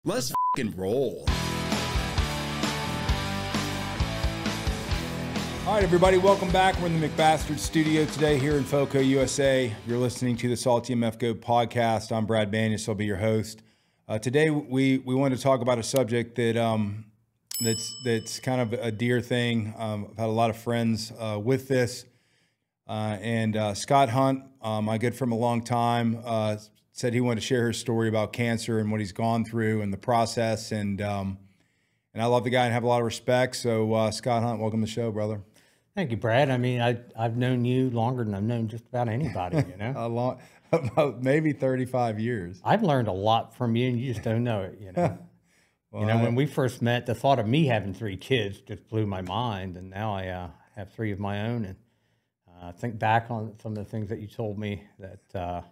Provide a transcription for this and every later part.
Let's fucking roll. All right, everybody, welcome back. We're in the McBastard studio today here in Foco, USA. You're listening to the SaltyMF GOAT Podcast. I'm Brad Banyas. I'll be your host. Today, we want to talk about a subject that that's kind of a dear thing. I've had a lot of friends with this. And Scott Hunt, my good friend a long time, said he wanted to share his story about cancer and what he's gone through and the process. And I love the guy and have a lot of respect. So Scott Hunt, welcome to the show, brother. Thank you, Brad. I mean, I've known you longer than I've known just about anybody, you know? About maybe 35 years. I've learned a lot from you, and you just don't know it, you know? Well, you know, when we first met, the thought of me having 3 kids just blew my mind, and now I have 3 of my own, and think back on some of the things that you told me that,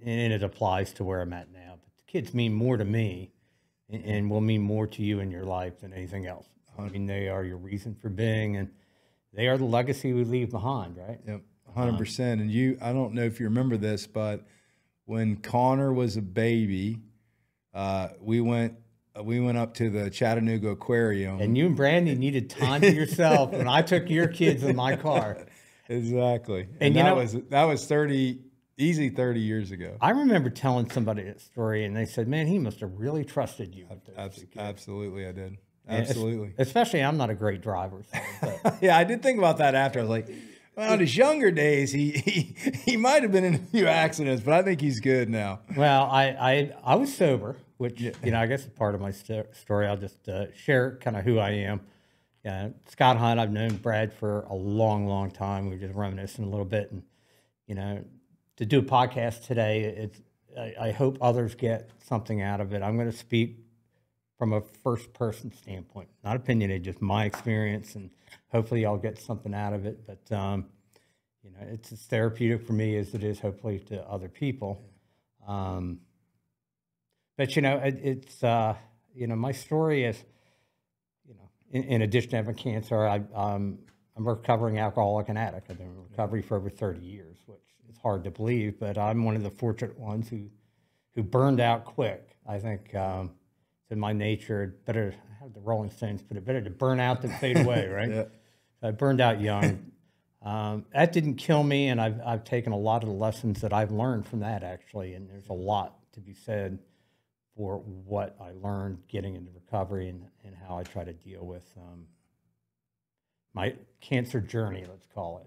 and it applies to where I'm at now. But the kids mean more to me and will mean more to you in your life than anything else. I mean, they are your reason for being, and they are the legacy we leave behind, right? Yep, 100%. And I don't know if you remember this, but when Connor was a baby, we went up to the Chattanooga Aquarium. And you and Brandy needed time to yourself when I took your kids in my car. Exactly. And that was 30 years ago. I remember telling somebody that story, and they said, "Man, he must have really trusted you." Absolutely, I did. Absolutely. Especially, I'm not a great driver. So, yeah, I did think about that after. I was like, well, in his younger days, he might have been in a few accidents, but I think he's good now. Well, I was sober, which, you know, I guess is part of my story. I'll just share kind of who I am. Yeah, Scott Hunt, I've known Brad for a long, long time. We were just reminiscing a little bit, and, you know, to do a podcast today, I hope others get something out of it. I'm going to speak from a first-person standpoint, not opinionated, just my experience, and hopefully y'all get something out of it. But, you know, it's as therapeutic for me as it is hopefully to other people. But, you know, it's you know, my story is, you know, in addition to having cancer, I'm a recovering alcoholic and addict. I've been in recovery for over 30 years, which is hard to believe, but I'm one of the fortunate ones who burned out quick. I think it's in my nature, better, I have the Rolling Stones put it, better to burn out than fade away, right? Yeah. So I burned out young. That didn't kill me, and I've taken a lot of the lessons that I've learned from that, actually, and there's a lot to be said for what I learned getting into recovery and how I try to deal with my cancer journey, let's call it.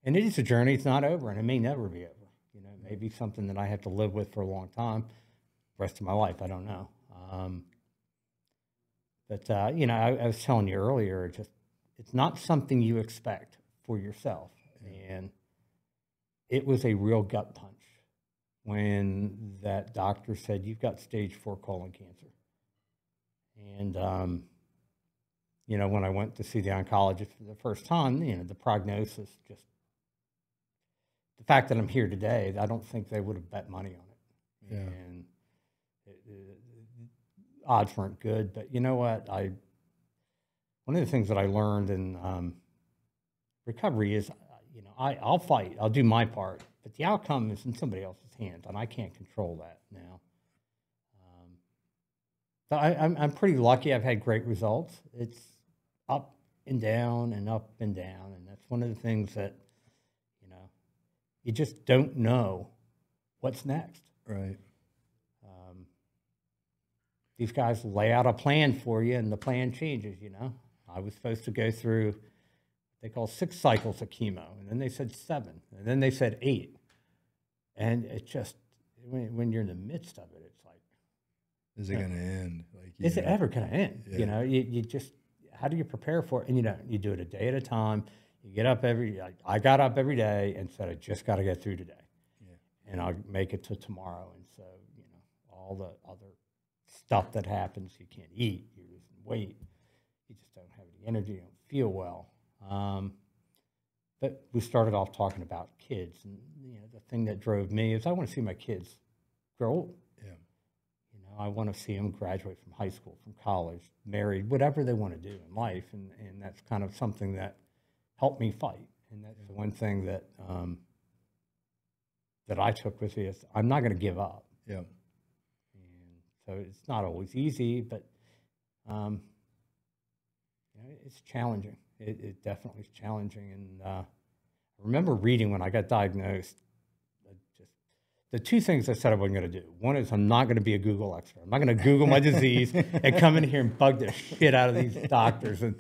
And it is a journey. It's not over, and it may never be over. You know, it may be something that I have to live with for a long time, the rest of my life. I don't know. But you know, I was telling you earlier, it's not something you expect for yourself. And it was a real gut punch when that doctor said, "You've got stage 4 colon cancer." And, you know, when I went to see the oncologist for the first time, you know, the prognosis, just the fact that I'm here today, I don't think they would have bet money on it. Yeah. And odds weren't good, but you know what? One of the things that I learned in recovery is, you know, I'll fight, I'll do my part, but the outcome is in somebody else's hands, and I can't control that now. So I'm pretty lucky. I've had great results. It's up and down and up and down, and that's one of the things that, you know, you just don't know what's next. Right. These guys lay out a plan for you, and the plan changes, you know. I was supposed to go through what they call 6 cycles of chemo, and then they said 7, and then they said 8. And it just, when you're in the midst of it, it's like, is it going to end? Like, is it ever going to end? Yeah. You know, you just, how do you prepare for it? And, you know, you do it a day at a time. You get up I got up every day and said, I just got to get through today. Yeah. And I'll make it to tomorrow. And so, you know, all the other stuff that happens, you can't eat, you're losing weight, you just don't have any energy, you don't feel well. But we started off talking about kids, and you know, the thing that drove me is I want to see my kids grow old. Yeah. You know, I want to see them graduate from high school, from college, married, whatever they want to do in life, and that's kind of something that helped me fight. And that's the one thing that that I took with me is I'm not going to give up. Yeah. So it's not always easy, but it's challenging. It definitely is challenging. And I remember reading when I got diagnosed, just the two things I said I wasn't going to do. One is I'm not going to be a Google expert. I'm not going to Google my disease and come in here and bug the shit out of these doctors. And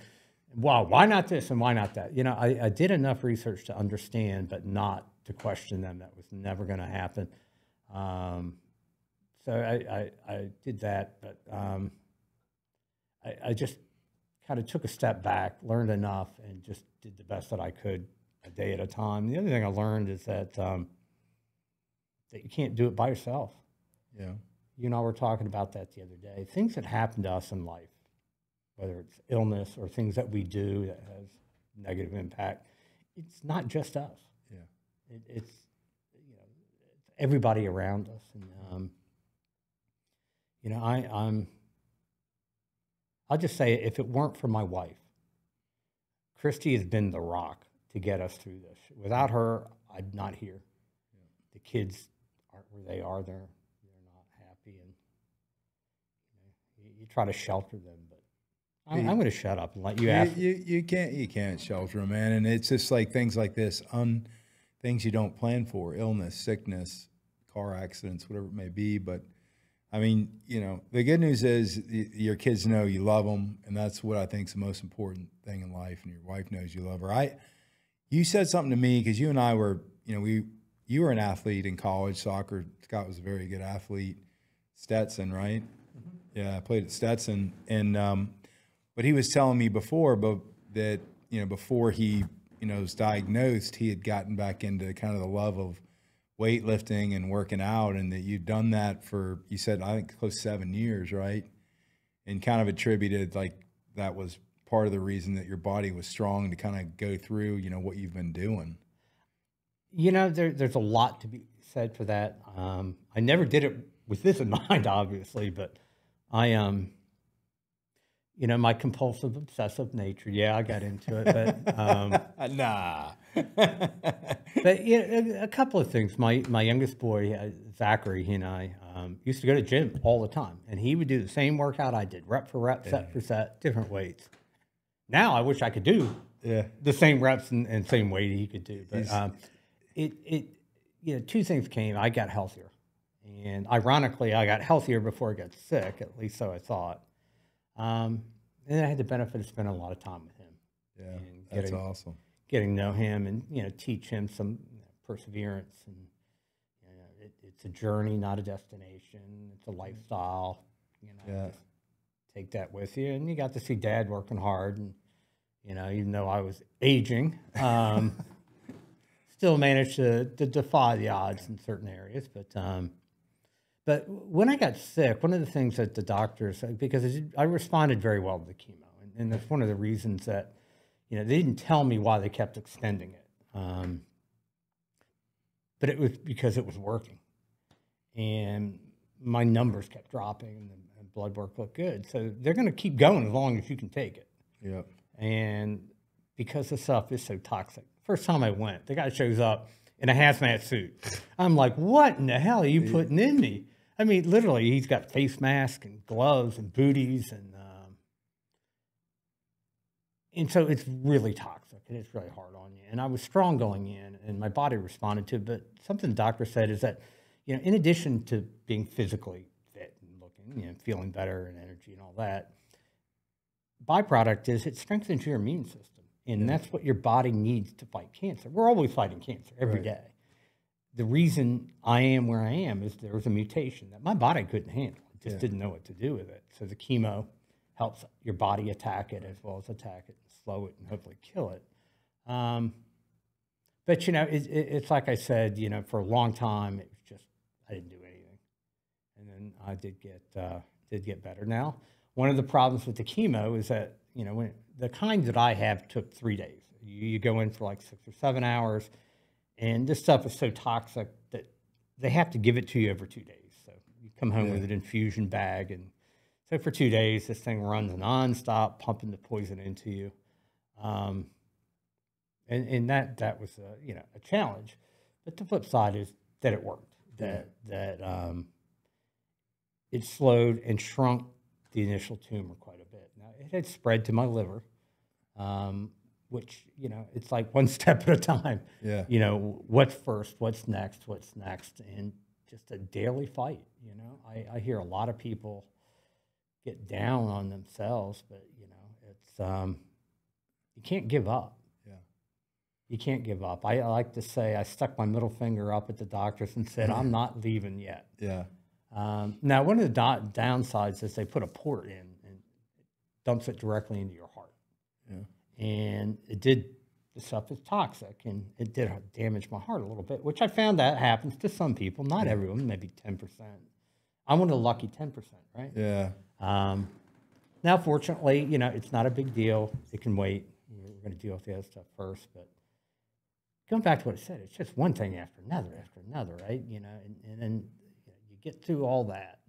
wow, why not this and why not that? I did enough research to understand, but not to question them. That was never going to happen. So I did that, but I just kind of took a step back, learned enough, and just did the best that I could a day at a time. The other thing I learned is that you can't do it by yourself. Yeah. You and I were talking about that the other day. Things that happen to us in life, whether it's illness or things that we do that has negative impact, it's not just us. Yeah. It's everybody around us. And I'll just say, if it weren't for my wife, Christy has been the rock to get us through this. Without her, I'm not here. Yeah. The kids aren't where they are. They're not happy, and you try to shelter them. But I'm going to shut up and let you ask. You can't shelter them, man. And it's just like things like this, things you don't plan for, illness, sickness, car accidents, whatever it may be. But I mean, the good news is your kids know you love them, and that's what I think is the most important thing in life. And your wife knows you love her. You said something to me, because you and I were, you were an athlete in college, soccer. Scott was a very good athlete. Stetson, right? Mm-hmm. Yeah, I played at Stetson, and but he was telling me before, that before he was diagnosed, he had gotten back into kind of the love of weightlifting and working out, and that you'd done that for, you said, I think close to 7 years, right? And kind of attributed like that was part of the reason that your body was strong to kind of go through, what you've been doing. There's a lot to be said for that. I never did it with this in mind, obviously, but my compulsive, obsessive nature. Yeah, I got into it, but nah. But a couple of things. My youngest boy, Zachary, he and I used to go to the gym all the time, and he would do the same workout I did, rep for rep, set for set, different weights. Now I wish I could do the same reps and same weight he could do. But two things came. I got healthier, and ironically, I got healthier before I got sick. At least so I thought. And I had the benefit of spending a lot of time with him. Yeah, that's awesome. Getting to know him and teach him some perseverance, and it's a journey, not a destination. It's a lifestyle. Just take that with you. And you got to see Dad working hard, and even though I was aging, still managed to defy the odds in certain areas. But when I got sick, one of the things that the doctors, because I responded very well to the chemo, and that's one of the reasons that, they didn't tell me why they kept extending it. But it was because it was working. And my numbers kept dropping, and blood work looked good. So they're going to keep going as long as you can take it. Yep. And because the stuff is so toxic. First time I went, the guy shows up in a hazmat suit. I'm like, what in the hell are you putting in me? I mean, literally, he's got face mask and gloves and booties, and so it's really toxic, and it's really hard on you. And I was strong going in, and my body responded to it. But something the doctor said is that, in addition to being physically fit and looking, feeling better and energy and all that, byproduct is it strengthens your immune system, and that's what your body needs to fight cancer. We're always fighting cancer every day. The reason I am where I am is there was a mutation that my body couldn't handle. It just didn't know what to do with it. So the chemo helps your body attack it as well as attack it and slow it and hopefully kill it. But, it's like I said, for a long time, it was just, I didn't do anything. And then I did get better. Now, one of the problems with the chemo is that, when the kind that I have took 3 days. You go in for like 6 or 7 hours, and this stuff is so toxic that they have to give it to you over 2 days. So you come home with an infusion bag, and so for 2 days, this thing runs nonstop, pumping the poison into you. And that was a challenge. But the flip side is that it worked. That it slowed and shrunk the initial tumor quite a bit. Now, it had spread to my liver, which, you know, it's like one step at a time. Yeah. You know, what's first, what's next, and just a daily fight, you know. I hear a lot of people get down on themselves, but, you know, it's, you can't give up. Yeah. You can't give up. I like to say I stuck my middle finger up at the doctors and said, I'm not leaving yet. Yeah. Now, one of the downsides is they put a port in and dumps it directly into your heart. Yeah. And the stuff is toxic, and it did damage my heart a little bit, which I found that happens to some people, not everyone, maybe 10%. I'm one of the lucky 10%, right? Yeah. Now, fortunately, you know, it's not a big deal. It can wait. We're going to deal with the other stuff first, but going back to what I said, it's just one thing after another, right? You know, and then you get through all that.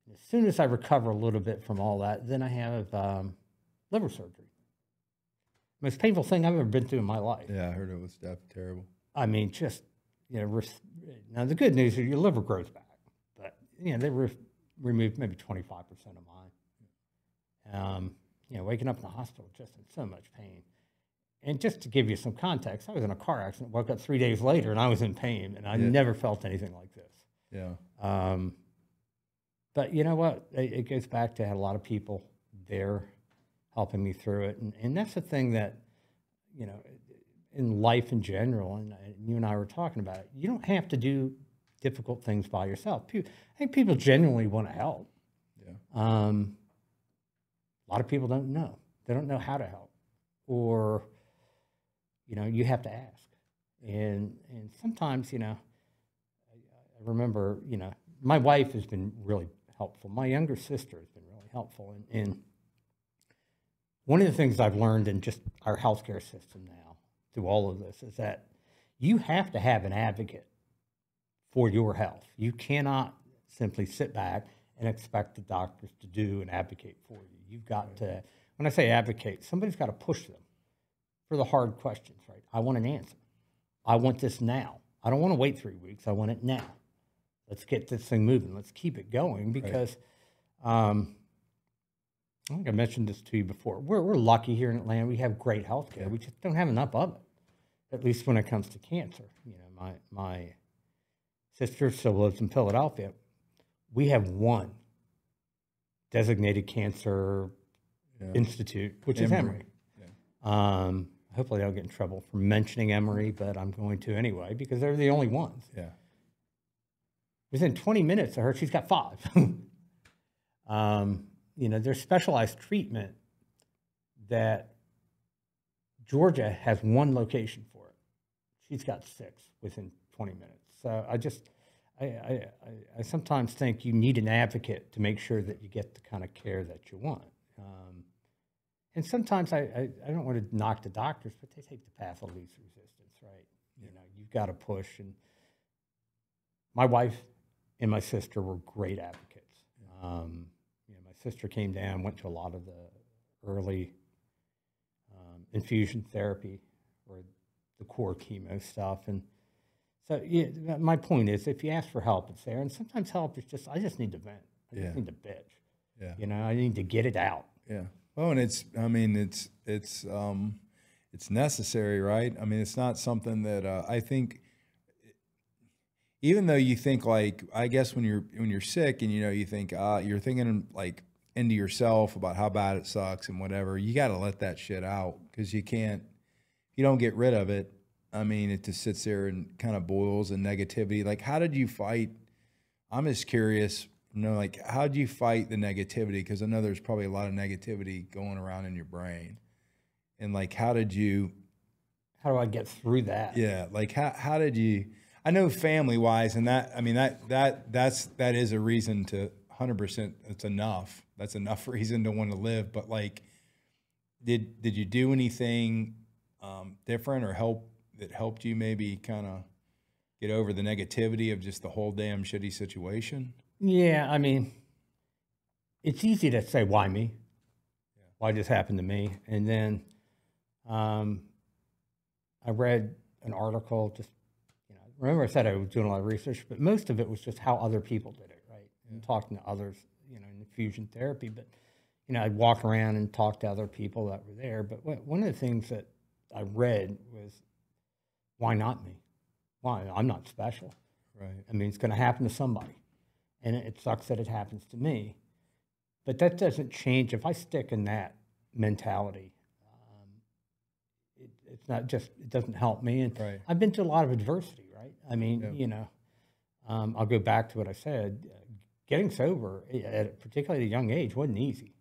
And as soon as I recover a little bit from all that, then I have liver surgery. Most painful thing I've ever been through in my life. Yeah, I heard it was terrible. I mean, just, you know, now the good news is your liver grows back, but, you know, they removed maybe 25% of mine. You know, waking up in the hospital just in so much pain. And just to give you some context, I was in a car accident, woke up 3 days later, and I was in pain, and I never felt anything like this. Yeah. But you know what? It goes back to I had a lot of people there helping me through it. And that's the thing that, you know, in life in general, and you and I were talking about it, you don't have to do difficult things by yourself. I think people genuinely want to help. Yeah. A lot of people don't know. They don't know how to help. Or, you know, you have to ask. And sometimes, you know, I remember, you know, my wife has been really helpful. My younger sister has been really helpful. And one of the things I've learned in just our healthcare system now through all of this is that you have to have an advocate for your health. You cannot simply sit back and expect the doctors to do and advocate for you. You've got to, when I say advocate, somebody's got to push them for the hard questions, right? I want an answer. I want this now. I don't want to wait 3 weeks. I want it now. Let's get this thing moving. Let's keep it going because I think I mentioned this to you before. We're lucky here in Atlanta. We have great health care. We just don't have enough of it, at least when it comes to cancer. You know, my sister still lives in Philadelphia. We have one designated cancer institute, which is Emory. Yeah. Hopefully I don't get in trouble for mentioning Emory, but I'm going to anyway because they're the only ones. Yeah. Within 20 minutes, I heard she's got 5. You know, there's specialized treatment that Georgia has 1 location for it. She's got 6 within 20 minutes. So I sometimes think you need an advocate to make sure that you get the kind of care that you want. And sometimes I don't want to knock the doctors, but they take the path of least resistance, right? You know, you've got to push. And my wife and my sister were great advocates. You know, my sister came down, went to a lot of the early infusion therapy or the core chemo stuff. And so my point is, if you ask for help, it's there. And sometimes help is just, I just need to vent. I just need to bitch. Yeah. You know, I need to get it out. Yeah. Well, and it's necessary, right? I mean, it's not something that I think, even though you think like, I guess when you're sick and, you know, you think, you're thinking like into yourself about how bad it sucks and whatever, you got to let that shit out because you don't get rid of it. I mean, it just sits there and kind of boils and negativity. Like, how did you fight? I'm just curious, you know, like, how did you fight the negativity? Because I know there's probably a lot of negativity going around in your brain. And like, how do I get through that? Yeah. Like, how did you, I know family wise, and that, I mean, that is a reason to 100%. It's enough. That's enough reason to want to live. But like, did you do anything different or that helped you maybe kind of get over the negativity of just the whole damn shitty situation? Yeah, I mean, it's easy to say, why me? Yeah. Why this happened to me? And then I read an article, just, you know, remember I said I was doing a lot of research, but most of it was just how other people did it, right? and talking to others, in the fusion therapy. But, I'd walk around and talk to other people that were there. But one of the things that I read was, why not me? Why? I'm not special. Right. I mean, it's going to happen to somebody. And it sucks that it happens to me. But that doesn't change. If I stick in that mentality, it's not just, it doesn't help me. And right. I've been through a lot of adversity, right? I mean, Yep. I'll go back to what I said. Getting sober, particularly at a young age, wasn't easy.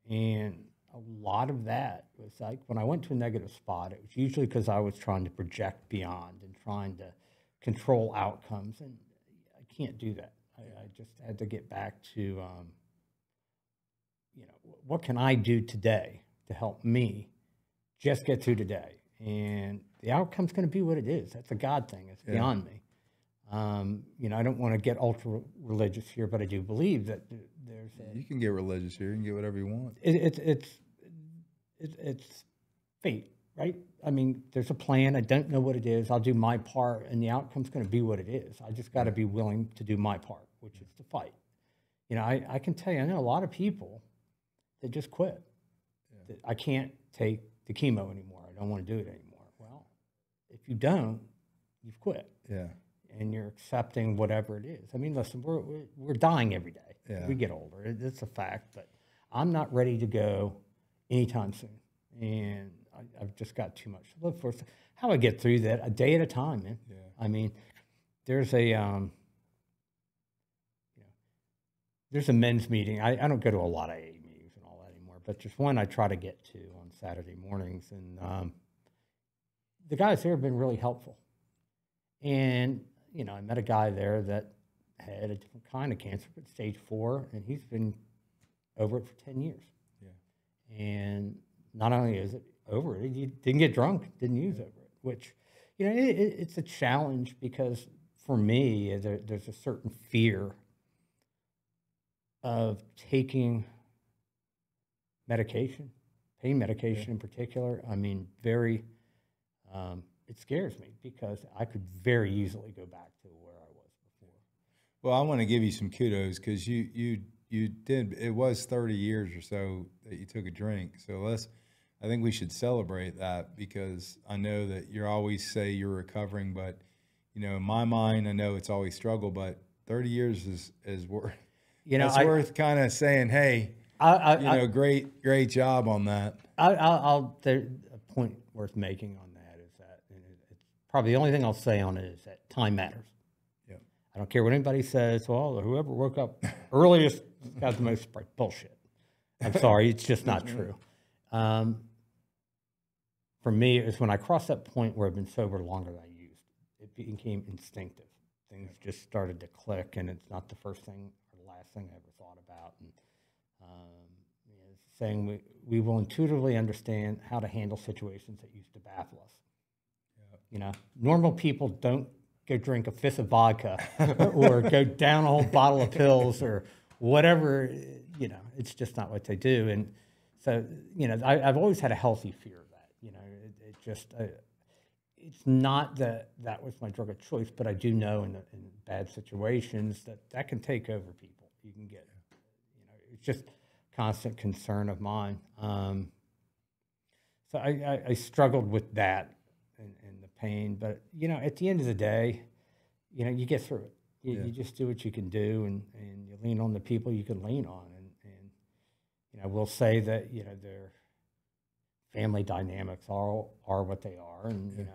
And a lot of that was like, when I went to a negative spot, it was usually because I was trying to project beyond and trying to control outcomes. And I can't do that. I just had to get back to, what can I do today to help me just get through today? And the outcome's going to be what it is. That's a God thing. It's beyond me. I don't want to get ultra religious here, but I do believe that there's you can get religious here. You can get whatever you want. It's fate, right? I mean, there's a plan. I don't know what it is. I'll do my part, and the outcome's going to be what it is. I just got to be willing to do my part, which is to fight. I can tell you, I know a lot of people that just quit. Yeah. That I can't take the chemo anymore. I don't want to do it anymore. Well, if you don't, you've quit. Yeah. And you're accepting whatever it is. I mean, listen, we're dying every day. Yeah. We get older. It's a fact. But I'm not ready to go anytime soon. And I've just got too much to live for. So how I get through that, a day at a time, man. Yeah. I mean, there's a there's a men's meeting. I don't go to a lot of AA meetings and all that anymore, but just one I try to get to on Saturday mornings. And the guys there have been really helpful. And, I met a guy there that had a different kind of cancer, but stage 4, and he's been over it for 10 years. Yeah. And not only is it over it, he didn't get drunk, didn't use over it, which, it's a challenge because for me, there's a certain fear of taking medication, pain medication in particular. I mean, it scares me because I could very easily go back to where I was before. Well, I want to give you some kudos because you did. It was 30 years or so that you took a drink. So I think we should celebrate that because I know that you always say you're recovering, but in my mind, I know it's always struggle. But 30 years is worth. It's worth kind of saying, hey, great job on that. There's a point worth making on that is that, and it's probably the only thing I'll say on it is that time matters. Yeah. I don't care what anybody says. Well, whoever woke up earliest got the most bullshit. I'm sorry, it's just not true. For me, it's when I crossed that point where I've been sober longer than I used. It became instinctive. Things just started to click, and it's not the first thing or the last thing I ever thought about. And it's saying we will intuitively understand how to handle situations that used to baffle us. Yeah. Normal people don't go drink a fifth of vodka or go down a whole bottle of pills or whatever. It's just not what they do. And so, I've always had a healthy fear of that. It's not that was my drug of choice, but I do know in bad situations that can take over people. You can get, it's just constant concern of mine. So I struggled with that and the pain, but at the end of the day, you get through it. You just do what you can do, and you lean on the people you can lean on, and we'll say that their family dynamics are what they are, and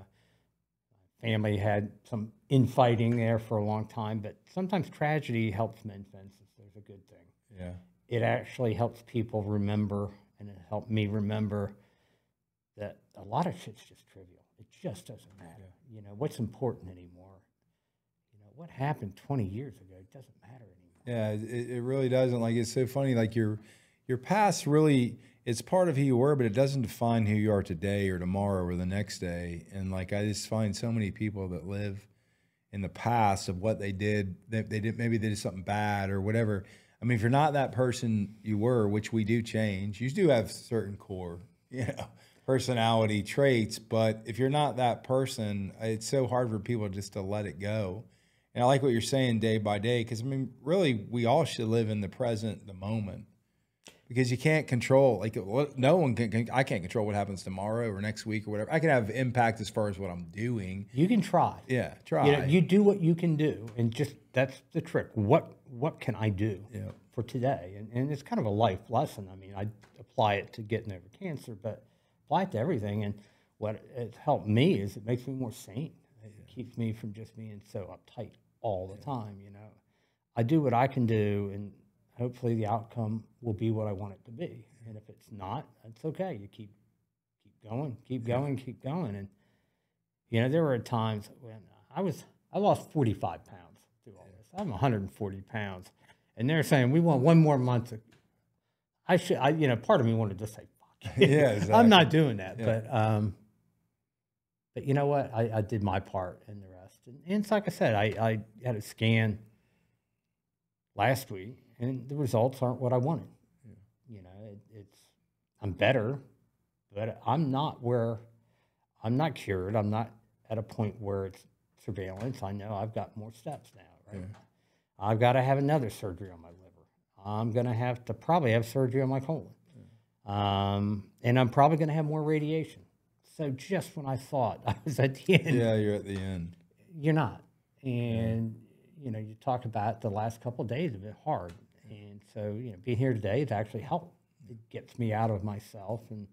family had some infighting there for a long time, but sometimes tragedy helps mend fences. There's a good thing. Yeah. It actually helps people remember, and it helped me remember that a lot of shit's just trivial. It just doesn't matter. Yeah. What's important anymore? What happened 20 years ago doesn't matter anymore. Yeah, it really doesn't. Like, it's so funny. Like your past really, it's part of who you were, but it doesn't define who you are today or tomorrow or the next day. And like, I just find so many people that live in the past of what they did. Maybe they did something bad or whatever. I mean, if you're not that person you were, which we do change, you do have certain core, personality traits. But if you're not that person, it's so hard for people just to let it go. And I like what you're saying day by day, because I mean, really, we all should live in the present, the moment, because you can't control, like, no one can, I can't control what happens tomorrow or next week or whatever. I can have impact as far as what I'm doing. You can try. Yeah, try. You know, you do what you can do, and just that's the trick. What can I do for today? And it's kind of a life lesson. I mean, I apply it to getting over cancer, but apply it to everything. And what it's helped me is it makes me more sane. It keeps me from just being so uptight all the time. You know, I do what I can do, and hopefully the outcome will be what I want it to be. And if it's not, it's okay. You keep going, keep going. And, you know, there were times when I lost 45 pounds through all this. I'm 140 pounds. And they're saying, we want one more month. You know, part of me wanted to say, fuck it. Yeah, exactly. I'm not doing that. Yeah. But you know what? I did my part and the rest. And it's like I said, I had a scan last week, and the results aren't what I wanted. Yeah. You know, I'm better, but I'm not cured. I'm not at a point where it's surveillance. I know I've got more steps now, right? Yeah. I've got to have another surgery on my liver. I'm going to have to probably have surgery on my colon. Yeah. And I'm probably going to have more radiation. So just when I thought I was at the end. Yeah, you're at the end. You're not. And, you know, you talk about the last couple of days have been hard. And so, you know, being here today has actually helped. It gets me out of myself, and,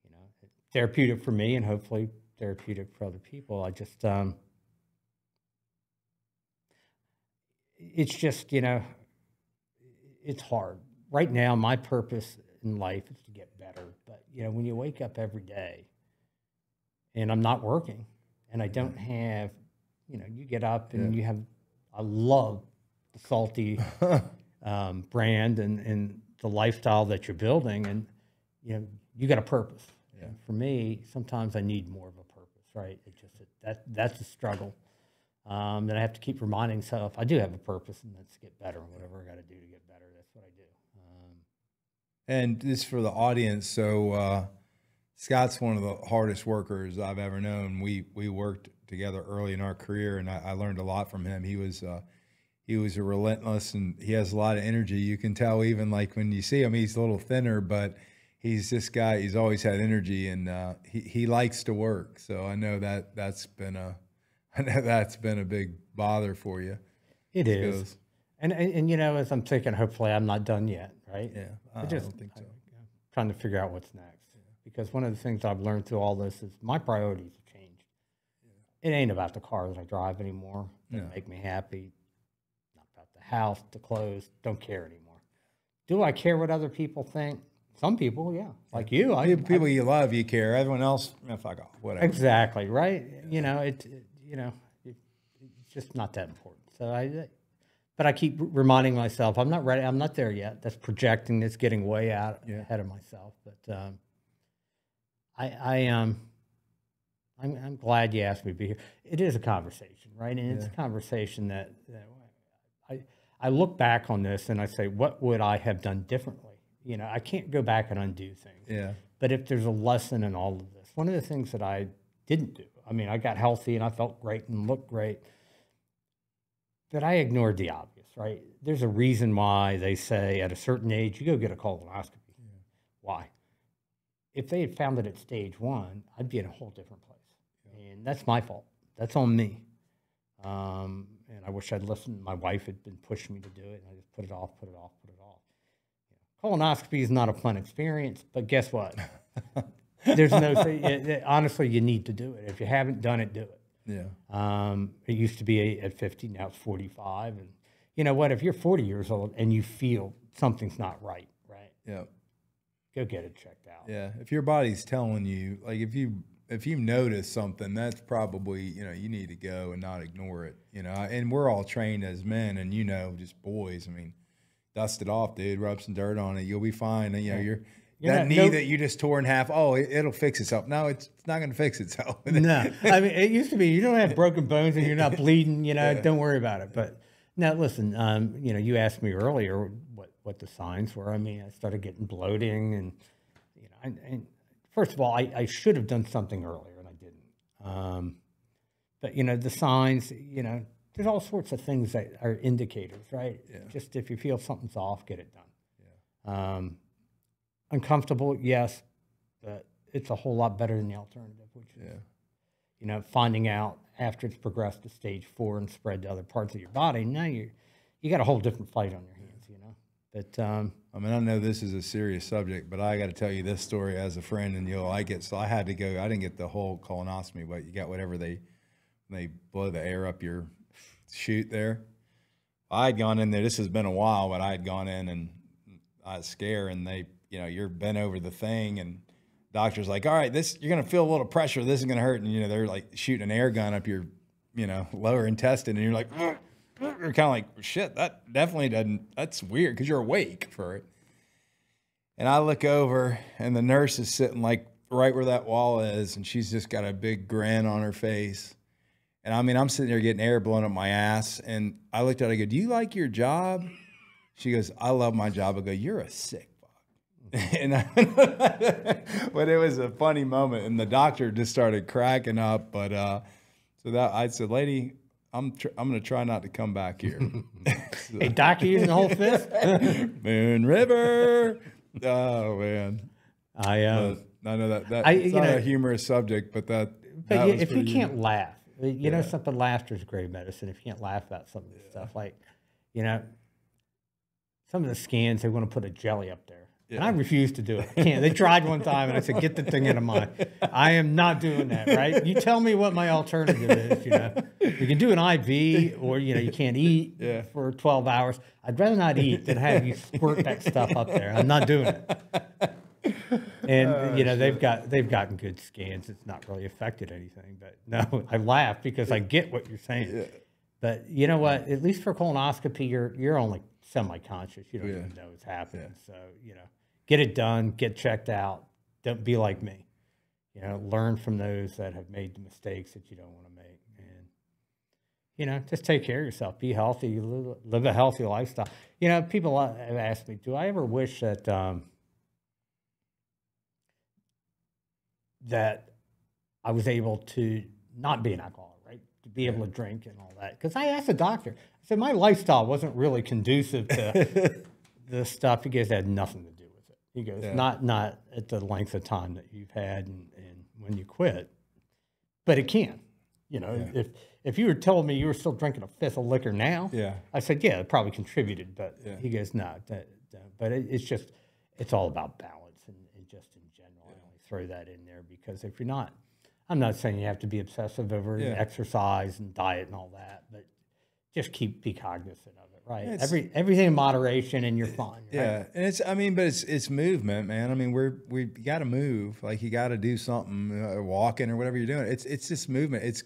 you know, it's therapeutic for me and hopefully therapeutic for other people. I just, it's just, you know, it's hard. Right now, my purpose in life is to get better. But, you know, when you wake up every day and I'm not working and I don't have, you know, you get up and you have, I love the Salty brand and the lifestyle that you're building, and, you know, you got a purpose. Yeah. And for me, sometimes I need more of a purpose, right? It just, that's a struggle. That I have to keep reminding myself I do have a purpose, and that's to get better. Whatever I got to do to get better, that's what I do. And just for the audience, so Scott's one of the hardest workers I've ever known. We worked together early in our career, and I learned a lot from him. He was a relentless, and he has a lot of energy. You can tell even like when you see him, he's a little thinner, but he's this guy. He's always had energy, and he likes to work. So I know that's been a big bother for you. It is. And you know, as I'm thinking, hopefully I'm not done yet, right? Yeah, I don't think so. I'm trying to figure out what's next. Yeah. Because one of the things I've learned through all this is my priorities have changed. Yeah. It ain't about the car that I drive anymore. They make me happy. Not about the house, the clothes. Don't care anymore. Do I care what other people think? Some people, yeah. Like you. People you love, you care. Everyone else, fuck off, whatever. Exactly, right? Yeah. You know, it's just not that important. So but I keep reminding myself, I'm not ready. I'm not there yet. That's projecting. That's getting way out ahead of myself. But I'm glad you asked me to be here. It is a conversation, right? And it's a conversation that I look back on this and I say, what would I have done differently? You know, I can't go back and undo things. Yeah. But if there's a lesson in all of this, one of the things that I didn't do, I mean, I got healthy and I felt great and looked great, but I ignored the obvious, right? There's a reason why they say at a certain age, you go get a colonoscopy. Yeah. Why? If they had found it at stage 1, I'd be in a whole different place. Yeah. And that's my fault. That's on me. And I wish I'd listened. My wife had been pushing me to do it, and I just put it off. You know, colonoscopy is not a fun experience, but guess what? There's no, honestly, you need to do it. If you haven't done it, do it. Yeah. It used to be at 50, now it's 45. And you know what? If you're 40 years old and you feel something's not right? Yeah. Go get it checked out. Yeah. If your body's telling you, like if you notice something, that's probably, you know, you need to go and not ignore it, you know. And we're all trained as men and, you know, just boys. I mean, dust it off, dude, rub some dirt on it. You'll be fine. And, you know, that knee that you just tore in half, it'll fix itself. No, it's not going to fix itself. No. I mean, it used to be, you don't have broken bones and you're not bleeding, you know, don't worry about it. But now listen, you know, you asked me earlier what the signs were. I mean, I started getting bloating and, you know, and first of all, I should have done something earlier and I didn't. But, you know, the signs, you know, there's all sorts of things that are indicators, right? Yeah. Just if you feel something's off, get it done. Yeah. Uncomfortable, yes, but it's a whole lot better than the alternative, which is, finding out after it's progressed to stage 4 and spread to other parts of your body. Now you got a whole different fight on your hands, But I mean, I know this is a serious subject, but I got to tell you this story as a friend, and you'll like it. So I had to go. I didn't get the whole colonoscopy, but you got whatever they blow the air up your chute there. I had gone in there. This has been a while, but I had gone in and I was scared, and they, you're bent over the thing, and doctor's like, all right, you're gonna feel a little pressure. This is gonna hurt, and they're like shooting an air gun up your, lower intestine, and you're like. You're kind of like, shit, that definitely doesn't, that's weird because you're awake for it. And I look over and the nurse is sitting like right where that wall is, and she's just got a big grin on her face. And I mean, I'm sitting there getting air blown up my ass. And I looked at her, I go, do you like your job? She goes, I love my job. I go, you're a sick fuck. But it was a funny moment. And the doctor just started cracking up. But so that I said, lady, I'm going to try not to come back here. So. Hey, Doc, you using the whole fist? Moon River. Oh, man. I know it's not a humorous subject, but that if you can't laugh, something, laughter is great medicine. If you can't laugh about some of this stuff, like, some of the scans, they want to put a jelly up there. Yeah. And I refuse to do it. I can't. They tried one time, and I said, get the thing out of mine. I am not doing that, right? You tell me what my alternative is, You can do an IV, or, you can't eat for 12 hours. I'd rather not eat than have you squirt that stuff up there. I'm not doing it. And, they've gotten good scans. It's not really affected anything. But, no, I laugh because I get what you're saying. Yeah. But you know what? At least for colonoscopy, you're only semi-conscious. You don't even know what's happening. So, get it done, get checked out. Don't be like me. Learn from those that have made the mistakes that you don't want to make. And, just take care of yourself. Be healthy. Live a healthy lifestyle. People have asked me, do I ever wish that that I was able to not be an alcoholic, right? To be able to drink and all that. Because I asked the doctor, I said, my lifestyle wasn't really conducive to this stuff. He goes, it had nothing to do with it. He goes, not at the length of time that you've had and when you quit, but it can. If you were telling me you were still drinking a fifth of liquor now, I said, it probably contributed, but he goes, no, but it's all about balance and just in general. I only throw that in there because if you're not, I'm not saying you have to be obsessive over exercise and diet and all that, but just be cognizant of it, right? Everything in moderation, and you're fine. Right? Yeah, and it's movement, man. I mean, we got to move. Like, you got to do something, walking or whatever you're doing. It's just movement.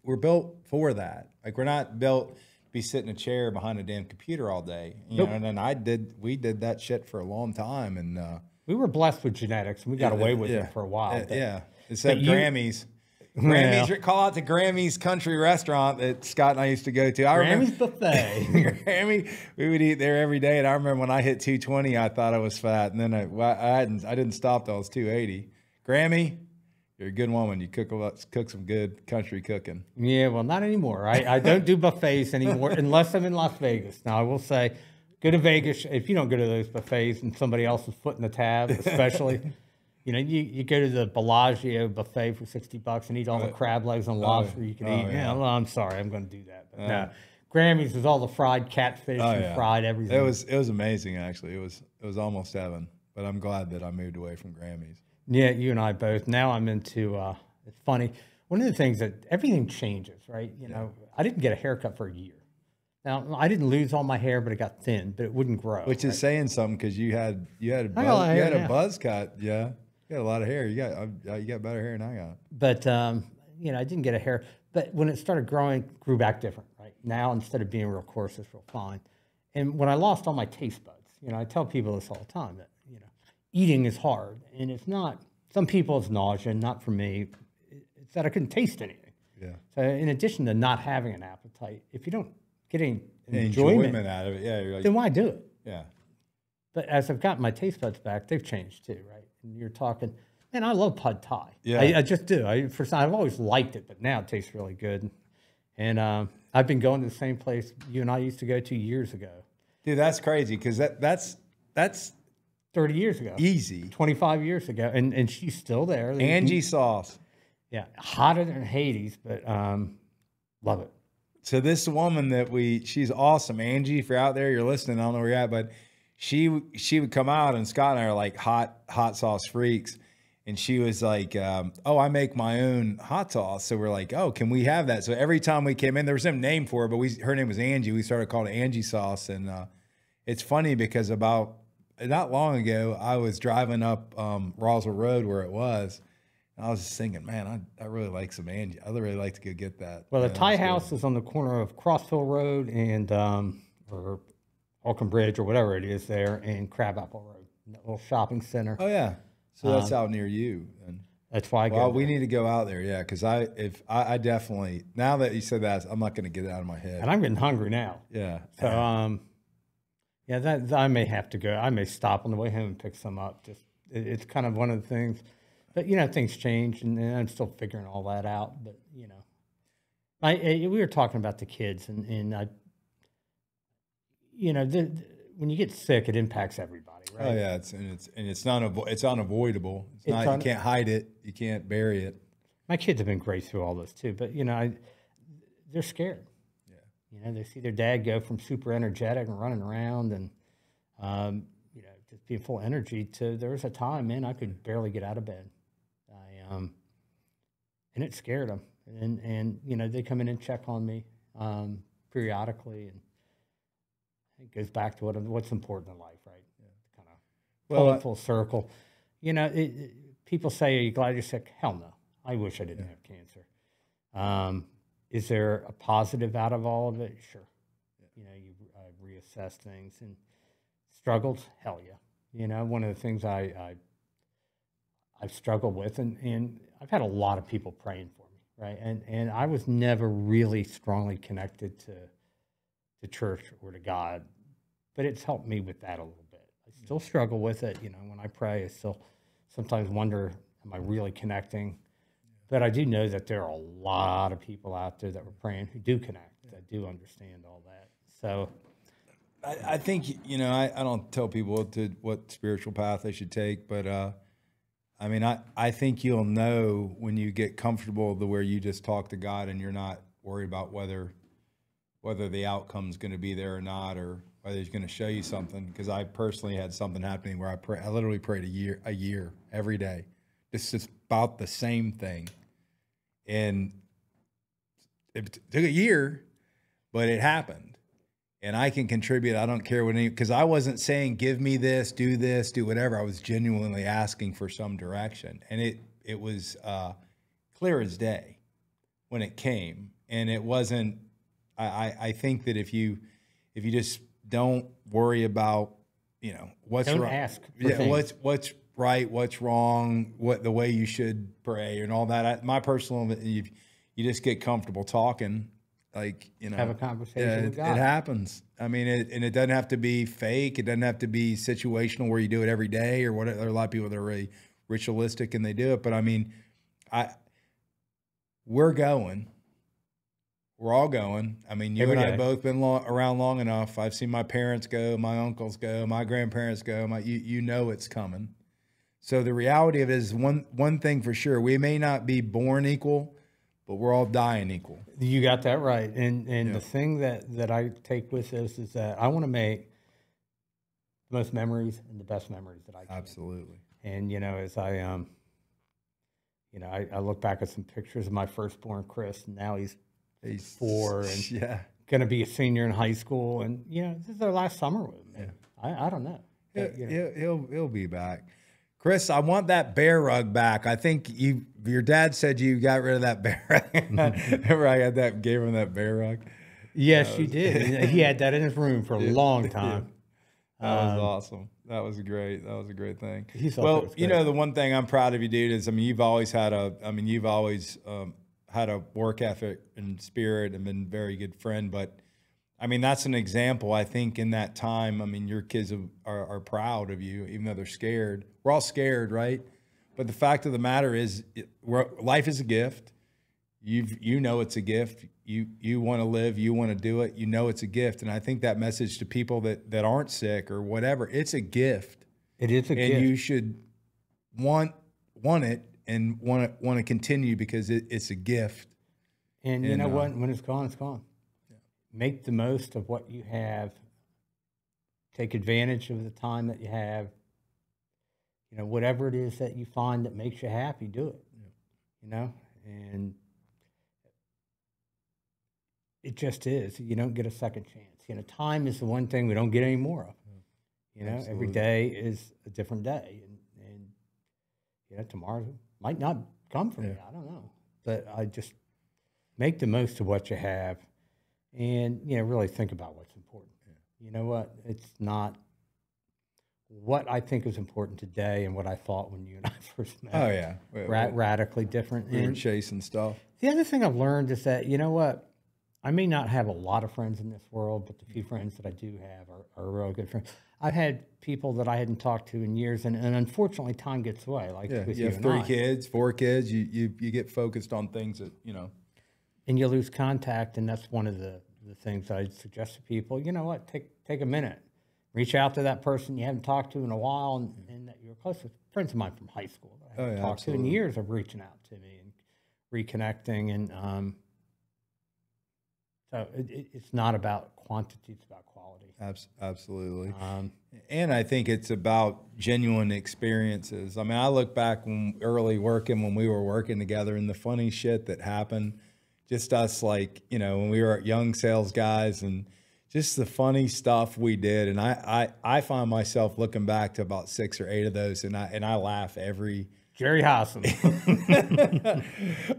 We're built for that. Like, we're not built to be sitting in a chair behind a damn computer all day. And then we did that shit for a long time, and we were blessed with genetics, and we got away with it for a while. Except Grammys. Grammys, call out to Grammy's Country Restaurant that Scott and I used to go to. Grammy's buffet. Grammy, we would eat there every day, and I remember when I hit 220, I thought I was fat, and then I didn't stop till I was 280. Grammy, you're a good woman. You cook some good country cooking. Yeah, well, not anymore. I don't do buffets anymore unless I'm in Las Vegas. Now, I will say, go to Vegas. If you don't go to those buffets and somebody else is footing the tab, especially. You go to the Bellagio buffet for $60 and eat all the crab legs and lobster you can eat. Yeah, well, I'm sorry, I'm going to do that. But no, Grammys is all the fried catfish and fried everything. It was amazing, actually. It was almost heaven. But I'm glad that I moved away from Grammys. Yeah, you and I both. Now I'm into. It's funny. One of the things that everything changes, right? I didn't get a haircut for a year. Now, I didn't lose all my hair, but it got thin, but it wouldn't grow. Which is saying something, because you had a buzz cut, You got a lot of hair. You got better hair than I got. But I didn't get a hair. But when it started growing, it grew back different. Right now, instead of being real coarse, it's real fine. And when I lost all my taste buds, I tell people this all the time that eating is hard, and it's not. Some people it's nausea, not for me. It's that I couldn't taste anything. Yeah. So in addition to not having an appetite, if you don't get any enjoyment out of it, then why do it? Yeah. But as I've gotten my taste buds back, they've changed too, right? And you're talking, I love pad thai. Yeah. I just do. I've always liked it, but now it tastes really good. And I've been going to the same place you and I used to go to years ago. Dude, that's crazy because that's 30 years ago. easy. 25 years ago. And she's still there. Angie sauce. Yeah, hotter than Hades, but love it. So this woman that she's awesome. Angie, if you're out there, you're listening, I don't know where you're at, but she would come out, and Scott and I are like hot sauce freaks. And she was like, oh, I make my own hot sauce. So we're like, oh, can we have that? So every time we came in, there was some name for it, but her name was Angie. We started calling it Angie sauce. And it's funny because about not long ago, I was driving up Roswell Road where it was. And I was just thinking, man, I really like some Angie. I'd really like to go get that. Well, the Thai house is on the corner of Crossville Road and or Holcomb Bridge or whatever it is there, and Crabapple Road, that little shopping center. Oh, yeah. So that's out near you. And that's why I go. Well, we need to go out there, yeah, because I definitely, now that you said that, I'm not going to get it out of my head. And I'm getting hungry now. Yeah. So, yeah, that I may have to go. I may stop on the way home and pick some up. Just it's kind of one of the things. But, things change, and I'm still figuring all that out. But, we were talking about the kids, and I, when you get sick, it impacts everybody. Right? Oh yeah, it's unavoidable. You can't hide it. You can't bury it. My kids have been great through all this too, but they're scared. Yeah. They see their dad go from super energetic and running around and just being full of energy to there was a time, man, I could barely get out of bed. And it scared them. And they come in and check on me periodically, and it goes back to what's important in life, right? Full circle. People say, are you glad you're sick? Hell no. I wish I didn't have cancer. Is there a positive out of all of it? Sure. You reassess things and struggled. Hell yeah. One of the things I've struggled with, and I've had a lot of people praying for me, right? And I was never really strongly connected to church or to God, but it's helped me with that a little bit. I still struggle with it. When I pray, I still sometimes wonder, am I really connecting? But I do know that there are a lot of people out there that were praying who do connect, that do understand all that. So I think, I don't tell people what spiritual path they should take, but I think you'll know when you get comfortable to where you just talk to God and you're not worried about whether the outcome's going to be there or not, or whether he's going to show you something. Because I personally had something happening where I literally prayed a year every day. It's just about the same thing. And it took a year, but it happened. And I can contribute. I don't care because I wasn't saying, give me this, do whatever. I was genuinely asking for some direction. And it was clear as day when it came. And it wasn't, I think that if you just don't worry about, what's don't wrong, ask what's right, what's wrong, what the way you should pray and all that. My personal, you just get comfortable talking, have a conversation with God. It happens. It doesn't have to be fake. It doesn't have to be situational where you do it every day or whatever. There are a lot of people that are really ritualistic and they do it. But we're going. We're all going. You Every and I day. both been around long enough. I've seen my parents go, my uncles go, my grandparents go. It's coming. So the reality of it is one thing for sure. We may not be born equal, but we're all dying equal. You got that right. And the thing that I take with this is that I want to make the most memories and the best memories that I can. Absolutely. And, as I look back at some pictures of my firstborn, Chris, and now he's 4 and going to be a senior in high school. And, this is their last summer with him. Yeah. I don't know. But, He'll be back. Chris, I want that bear rug back. I think your dad said you got rid of that bear rug. Remember gave him that bear rug? Yes, you did. He had that in his room for a long time. That was awesome. That was great. That was a great thing. Well, the one thing I'm proud of you, dude, is you've always had a work ethic and spirit and been a very good friend. But that's an example. I think in that time, your kids are proud of you, even though they're scared. We're all scared, right? But the fact of the matter is, life is a gift. It's a gift. you want to live, you want to do it, you know it's a gift. And I think that message to people that aren't sick or whatever, it's a gift. It is a gift. And you should want it and want to continue because it's a gift. And you know what? When it's gone, it's gone. Yeah. Make the most of what you have. Take advantage of the time that you have. You know, whatever it is that you find that makes you happy, do it. Yeah. You know, and it just is. You don't get a second chance. You know, time is the one thing we don't get any more of. You know, Absolutely. Every day is a different day, and you know, tomorrow might not come for me. I don't know, but I just make the most of what you have, and you know, really think about what's important. Yeah. You know what? It's not what I think is important today and what I thought when you and I first met. Oh yeah, radically different. We were chasing stuff. The other thing I've learned is that, you know what? I may not have a lot of friends in this world, but the few friends that I do have are real good friends. I've had people that I hadn't talked to in years, and unfortunately, time gets away. Like with you have 3 kids, 4 kids. You get focused on things that, you know. And you lose contact, and that's one of the things I suggest to people. You know what? Take a minute. Reach out to that person you haven't talked to in a while, and that you're close with. Friends of mine from high school that I haven't talked to in years are reaching out to me and reconnecting, and so it's not about quantity, it's about quality. Absolutely. And I think it's about genuine experiences. I mean, I look back when we were working together, and the funny shit that happened, just us, like, you know, when we were young sales guys, and just the funny stuff we did. And I find myself looking back to about 6 or 8 of those, and I laugh every Jerry Hassan.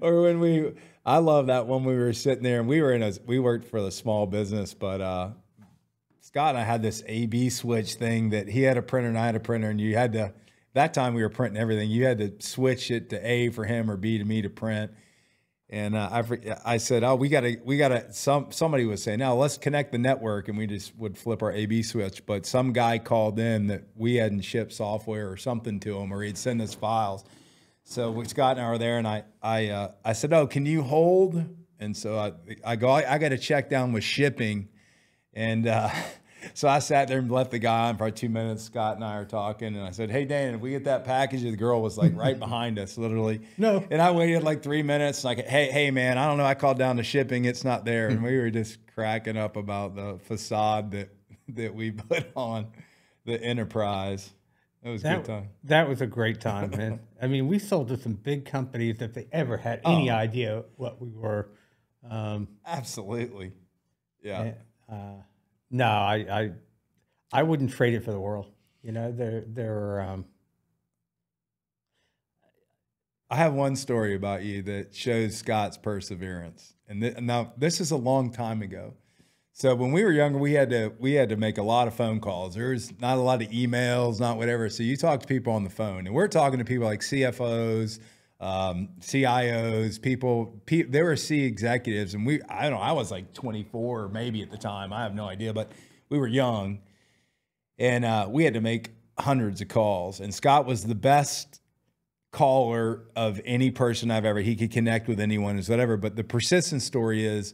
Or when I love that when we were sitting there and we worked for the small business, but Scott and I had this A/B switch thing that he had a printer and I had a printer, and you had to, that time we were printing everything, you had to switch it to A for him or B to me to print. And I said, oh, we gotta. Somebody was saying, now let's connect the network, and we just would flip our A/B switch. But some guy called in that we hadn't shipped software or something to him, or he'd send us files. So Scott and I were there, and I said, oh, can you hold? And so I go, I got to check down with shipping, and so I sat there and left the guy on for 2 minutes. Scott and I are talking, and I said, hey, Dan, if we get that package, the girl was like right behind us, literally. No. And I waited like 3 minutes, like, hey, man, I don't know. I called down the shipping. It's not there. And we were just cracking up about the facade that we put on the Enterprise. It was a good time. That was a great time, man. I mean, we sold to some big companies if they ever had any idea what we were. Absolutely. Yeah. No, I wouldn't trade it for the world. You know, they're I have one story about you that shows Scott's perseverance. And now this is a long time ago. So when we were younger, we had to make a lot of phone calls. There's not a lot of emails, not whatever. So you talk to people on the phone, and we're talking to people like CFOs, CIOs, people. There were C executives, and I don't know. I was like 24 maybe at the time. I have no idea, but we were young, and we had to make hundreds of calls. And Scott was the best caller of any person I've ever. He could connect with anyone, is whatever. But the persistent story is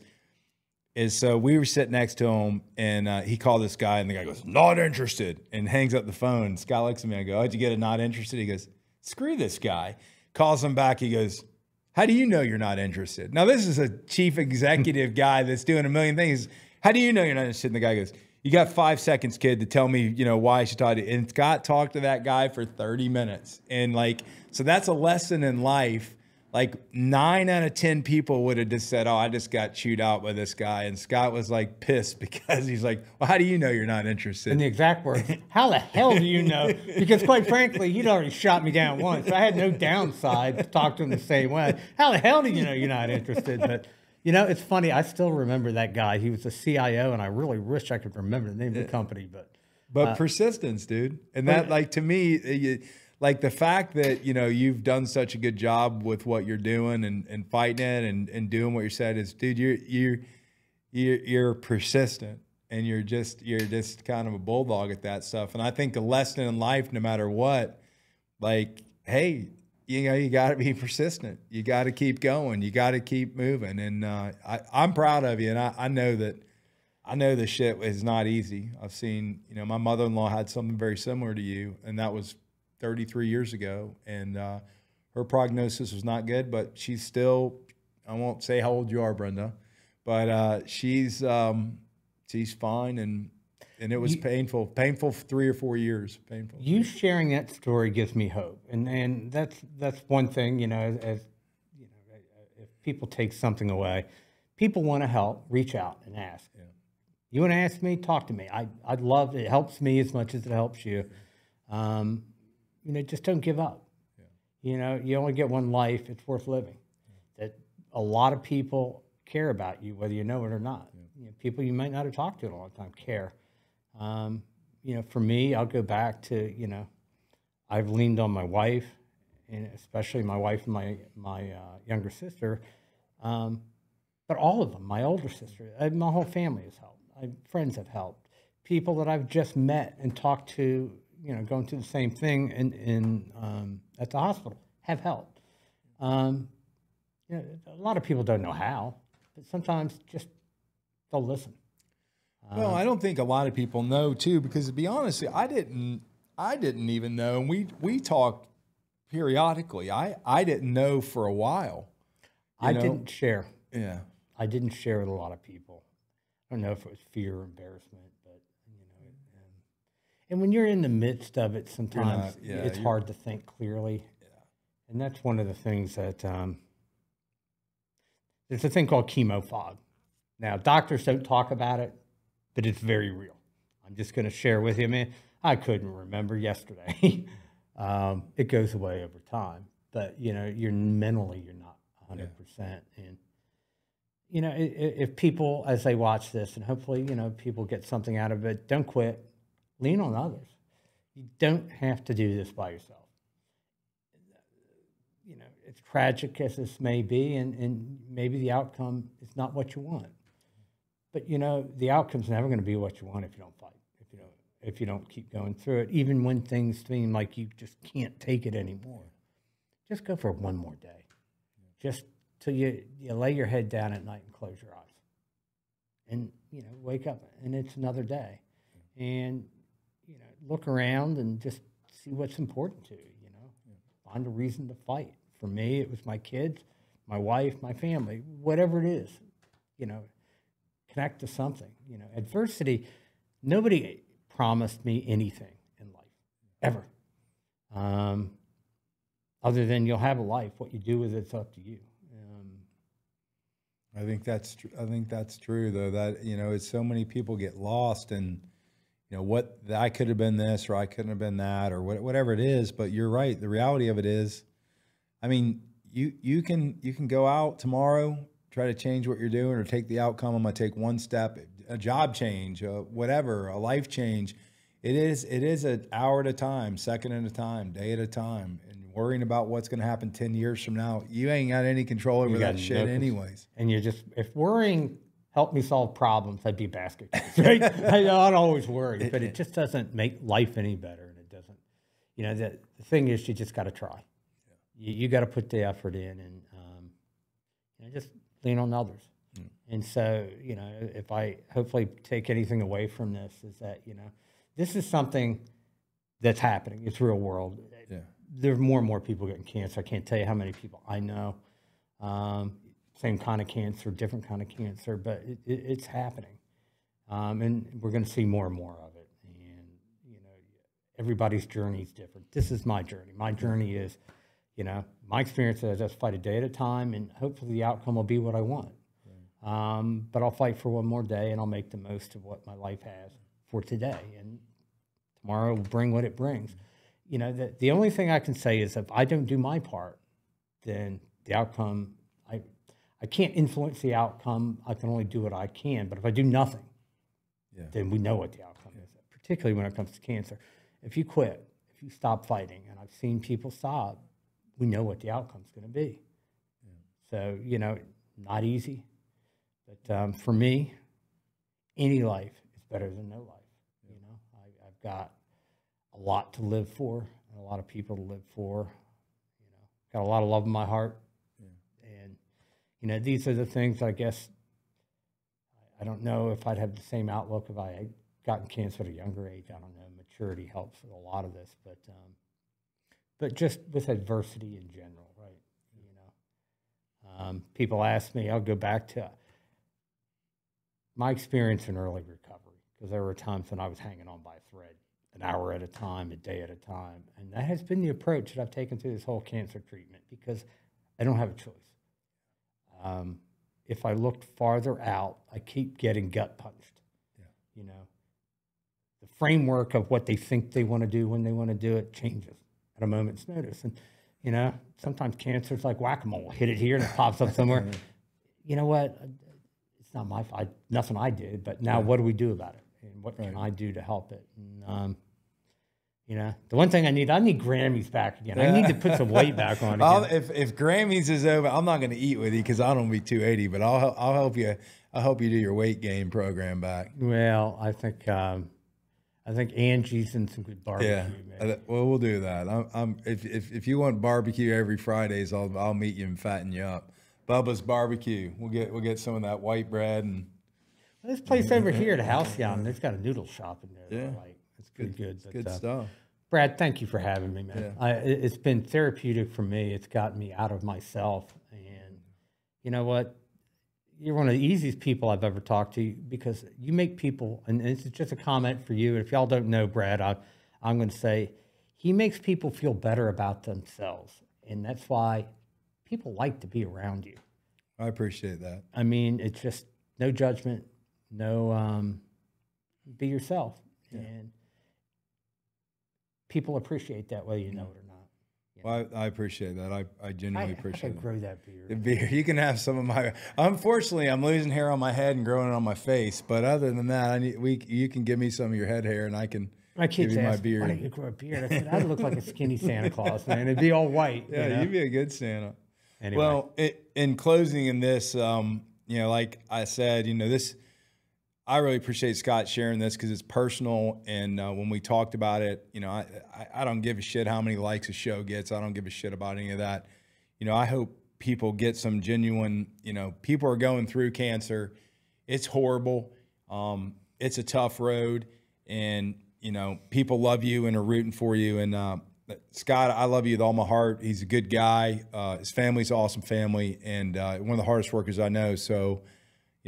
so we were sitting next to him, and he called this guy, and the guy goes, not interested, and hangs up the phone. Scott looks at me, I go, how'd you get a not interested? He goes, screw this guy. Calls him back, he goes, how do you know you're not interested? Now, this is a chief executive guy that's doing a million things. How do you know you're not interested? And the guy goes, you got 5 seconds, kid, to tell me, you know, why I should talk to you. And Scott talked to that guy for 30 minutes. And like, so that's a lesson in life. Like 9 out of 10 people would have just said, oh, I just got chewed out by this guy. And Scott was like pissed because he's like, well, how do you know you're not interested? And the exact words, how the hell do you know? Because quite frankly, he'd already shot me down once. So I had no downside to talk to him the same way. How the hell do you know you're not interested? But, you know, it's funny. I still remember that guy. He was a CIO, and I really wish I could remember the name of the company. But persistence, dude. And that, like, to me, like the fact that, you know, you've done such a good job with what you're doing and fighting it and doing what you said is, dude, you're persistent, and you're just kind of a bulldog at that stuff. And I think the lesson in life, no matter what, like, hey, you got to be persistent. You got to keep going. You got to keep moving. And I'm proud of you. And I know the shit is not easy. I've seen, my mother-in-law had something very similar to you, and that was 33 years ago. And her prognosis was not good, but she's still, I won't say how old you are, Brenda, but she's fine. And it was painful 3 or 4 years. Painful. You sharing that story gives me hope, and that's one thing. As if people take something away, people want to help. Reach out and ask. Yeah. You want to ask me? Talk to me. I'd love. It helps me as much as it helps you. Just don't give up. Yeah. You only get one life. It's worth living. Yeah. That a lot of people care about you, whether you know it or not. Yeah. People you might not have talked to in a long time care. For me, I'll go back to, I've leaned on my wife, and especially my wife and my younger sister, but all of them, my older sister, my whole family has helped. Friends have helped. People that I've just met and talked to, going through the same thing at the hospital have helped. A lot of people don't know how, but sometimes just they'll listen. Well, I don't think a lot of people know too, because to be honest, I didn't even know. And we talk periodically. I didn't know for a while. I didn't share. Yeah. I didn't share with a lot of people. I don't know if it was fear or embarrassment, but and when you're in the midst of it, sometimes it's hard to think clearly. Yeah. And that's one of the things that there's a thing called chemo fog. Now, doctors don't talk about it, but it's very real. I'm just going to share with you, man. I couldn't remember yesterday. It goes away over time, but you're mentally, you're not 100%. And if people, as they watch this, and hopefully people get something out of it, don't quit. Lean on others. You don't have to do this by yourself. As tragic as this may be, and maybe the outcome is not what you want. But the outcome's never going to be what you want if you don't fight, if you don't keep going through it, even when things seem like you just can't take it anymore. Just go for one more day, just till you lay your head down at night and close your eyes, and wake up, and it's another day, and look around and just see what's important to you. Find a reason to fight. For me, it was my kids, my wife, my family, whatever it is, Connect to something. Adversity, nobody promised me anything in life, ever. Other than you'll have a life. What you do with it's up to you. I think that's true, though. That it's so many people get lost in, what I could have been this or I couldn't have been that or whatever it is. But you're right. The reality of it is, you can go out tomorrow, try to change what you're doing or take the outcome. I'm going to take one step, a job change, whatever, a life change. It is an hour at a time, second at a time, day at a time. And worrying about what's going to happen 10 years from now, you ain't got any control over that shit anyways. And if worrying helped me solve problems, I'd be a basket case, right? I'd always worry, but it just doesn't make life any better. And it doesn't, the thing is, you just got to try. Yeah. You got to put the effort in and just lean on others. Mm. And so, if I hopefully take anything away from this is that, this is something that's happening. It's real world. Yeah. There's more and more people getting cancer. I can't tell you how many people I know. Same kind of cancer, different kind of cancer, but it's happening. And we're going to see more and more of it. And, everybody's journey is different. This is my journey. My journey is, my experience is I just fight a day at a time, and hopefully the outcome will be what I want. Right. But I'll fight for one more day, and I'll make the most of what my life has for today. And tomorrow will bring what it brings. The only thing I can say is if I don't do my part, then the outcome, I can't influence the outcome. I can only do what I can. But if I do nothing, then we know what the outcome is, particularly when it comes to cancer. If you quit, if you stop fighting, and I've seen people stop, we know what the outcome's going to be. Yeah. So, not easy. But for me, any life is better than no life. I've got a lot to live for and a lot of people to live for. got a lot of love in my heart. And, these are the things, I guess, I don't know if I'd have the same outlook if I had gotten cancer at a younger age. I don't know. Maturity helps with a lot of this, but just with adversity in general, right? People ask me, I'll go back to my experience in early recovery, because there were times when I was hanging on by a thread, an hour at a time, a day at a time. And that has been the approach that I've taken through this whole cancer treatment, because I don't have a choice. If I looked farther out, I keep getting gut punched. Yeah. The framework of what they think they want to do when they want to do it changes at a moment's notice. And, sometimes cancer is like whack-a-mole. Hit it here and it pops up somewhere. You know what? It's not my fault. Nothing I did, but now what do we do about it? And what can I do to help it? And, the one thing I need Grammys back again. I need to put some weight back on again. If Grammys is over, I'm not going to eat with you because I don't be 280, but I'll help you. I'll help you do your weight gain program back. Well, I think Angie's in some good barbecue. Yeah, well, we'll do that. If you want barbecue every Fridays, I'll meet you and fatten you up. Bubba's Barbecue. We'll get some of that white bread and. This place over here at Halcyon, they've got a noodle shop in there. Yeah, it's good. It's good stuff. Brad, thank you for having me, man. Yeah. It's been therapeutic for me. It's gotten me out of myself, and you know what? You're one of the easiest people I've ever talked to, because you make people, and this is just a comment for you. If y'all don't know Brad, I'm going to say he makes people feel better about themselves, and that's why people like to be around you. I appreciate that. I mean, it's just no judgment, no, be yourself, and people appreciate that, whether you know it or not. Well, I appreciate that. I genuinely appreciate it. I grow that beard. The beard. You can have some of my. Unfortunately, I'm losing hair on my head and growing it on my face. But other than that, you can give me some of your head hair, and I can. My kids give you ask, my beard. "Why don't you grow a beard?" I said, "I'd look like a skinny Santa Claus, man. It'd be all white." Yeah, you'd be a good Santa. Anyway. Well, in closing, in this, like I said, this. I really appreciate Scott sharing this because it's personal. And when we talked about it, I don't give a shit how many likes a show gets. I don't give a shit about any of that. I hope people get some genuine, people are going through cancer. It's horrible. It's a tough road. And, people love you and are rooting for you. And Scott, I love you with all my heart. He's a good guy. His family's an awesome family, and one of the hardest workers I know. So,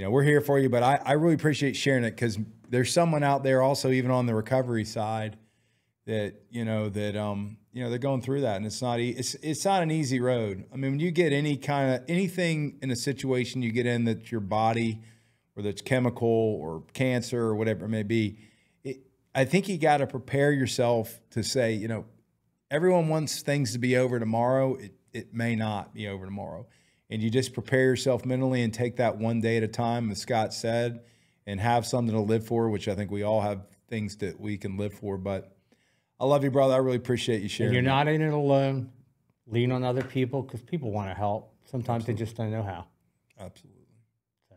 we're here for you, but I really appreciate sharing it, because there's someone out there also, even on the recovery side, that they're going through that, and it's not an easy road. I mean, when you get anything in a situation you get in that's your body, whether it's chemical or cancer or whatever it may be, I think you got to prepare yourself to say, everyone wants things to be over tomorrow. It may not be over tomorrow. And you just prepare yourself mentally and take that one day at a time, as Scott said, and have something to live for, which I think we all have things that we can live for. But I love you, brother. I really appreciate you sharing. And you're not in it alone. Lean on other people, because people want to help. Sometimes Absolutely. They just don't know how. Absolutely. So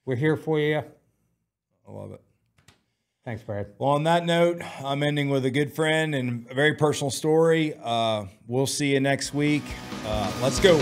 we're here for you. I love it. Thanks, Brad. Well, on that note, I'm ending with a good friend and a very personal story. We'll see you next week. Let's go.